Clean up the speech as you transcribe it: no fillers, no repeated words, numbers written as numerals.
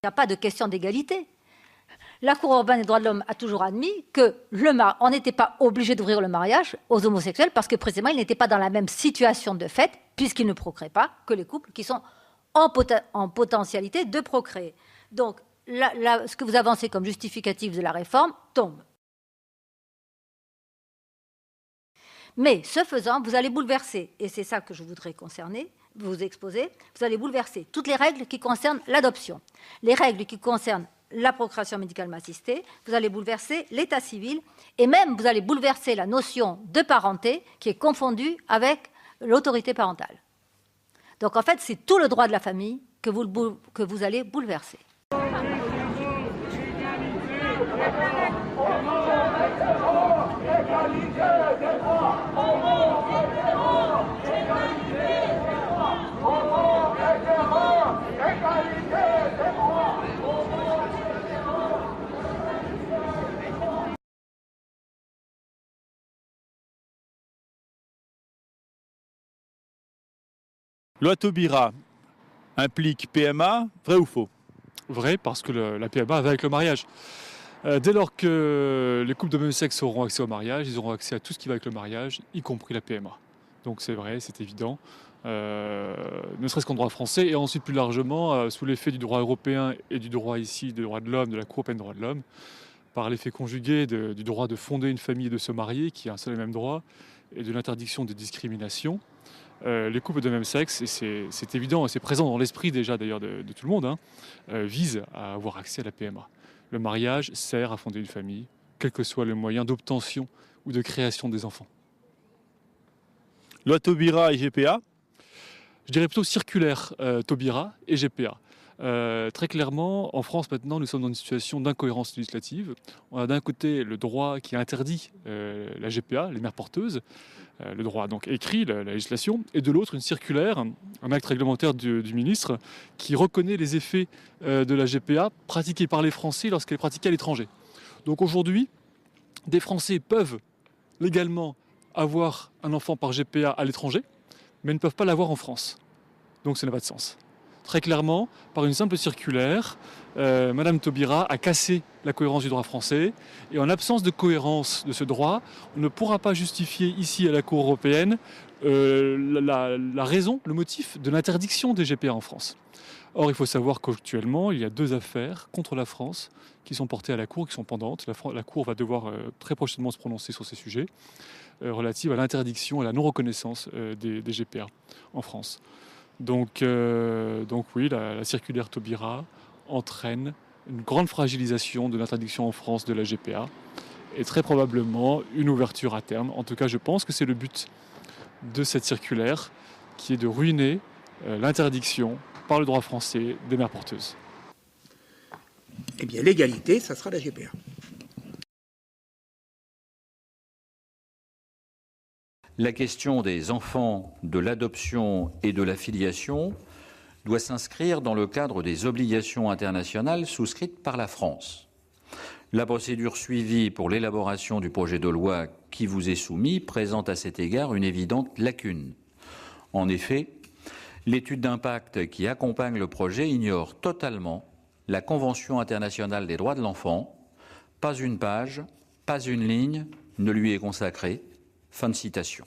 Il n'y a pas de question d'égalité. La Cour européenne des droits de l'homme a toujours admis qu'on n'était pas obligé d'ouvrir le mariage aux homosexuels parce que précisément ils n'étaient pas dans la même situation de fait puisqu'ils ne procréent pas que les couples qui sont en potentialité de procréer. Donc ce que vous avancez comme justificatif de la réforme tombe. Mais ce faisant, vous allez bouleverser, et c'est ça que je voudrais vous exposer, vous allez bouleverser toutes les règles qui concernent l'adoption, les règles qui concernent la procréation médicalement assistée, vous allez bouleverser l'état civil, et même vous allez bouleverser la notion de parenté qui est confondue avec l'autorité parentale. Donc en fait, c'est tout le droit de la famille que vous allez bouleverser. Loi Taubira implique PMA, vrai ou faux? Vrai, parce que la PMA va avec le mariage. Dès lors que les couples de même sexe auront accès au mariage, ils auront accès à tout ce qui va avec le mariage, y compris la PMA. Donc c'est vrai, c'est évident, ne serait-ce qu'en droit français, et ensuite plus largement, sous l'effet du droit européen et du droit ici, des droits de l'homme, de la Cour européenne des droits de l'homme, par l'effet conjugué du droit de fonder une famille et de se marier, qui a un seul et même droit, et de l'interdiction des discriminations. Les couples de même sexe, et c'est évident, et c'est présent dans l'esprit déjà d'ailleurs de tout le monde, visent à avoir accès à la PMA. Le mariage sert à fonder une famille, quel que soit le moyen d'obtention ou de création des enfants. Loi Taubira et GPA? Je dirais plutôt circulaire Taubira et GPA. Très clairement, en France maintenant, nous sommes dans une situation d'incohérence législative. On a d'un côté le droit qui interdit la GPA, les mères porteuses, le droit donc écrit, la législation, et de l'autre une circulaire, un acte réglementaire du ministre qui reconnaît les effets de la GPA pratiquée par les Français lorsqu'elle est pratiquée à l'étranger. Donc aujourd'hui, des Français peuvent légalement avoir un enfant par GPA à l'étranger, mais ne peuvent pas l'avoir en France. Donc ça n'a pas de sens. Très clairement, par une simple circulaire, Madame Taubira a cassé la cohérence du droit français, et en l'absence de cohérence de ce droit, on ne pourra pas justifier ici à la Cour européenne la raison, le motif de l'interdiction des GPA en France. Or, il faut savoir qu'actuellement, il y a 2 affaires contre la France qui sont portées à la Cour, qui sont pendantes. La Cour va devoir très prochainement se prononcer sur ces sujets relatifs à l'interdiction et à la non-reconnaissance des GPA en France. Donc oui, la circulaire Taubira entraîne une grande fragilisation de l'interdiction en France de la GPA et très probablement une ouverture à terme. En tout cas, je pense que c'est le but de cette circulaire qui est de ruiner l'interdiction par le droit français des mères porteuses. Eh bien, l'égalité, ça sera la GPA. La question des enfants, de l'adoption et de la filiation doit s'inscrire dans le cadre des obligations internationales souscrites par la France. La procédure suivie pour l'élaboration du projet de loi qui vous est soumis présente à cet égard une évidente lacune. En effet, l'étude d'impact qui accompagne le projet ignore totalement la Convention internationale des droits de l'enfant. Pas une page, pas une ligne ne lui est consacrée. Fin de citation.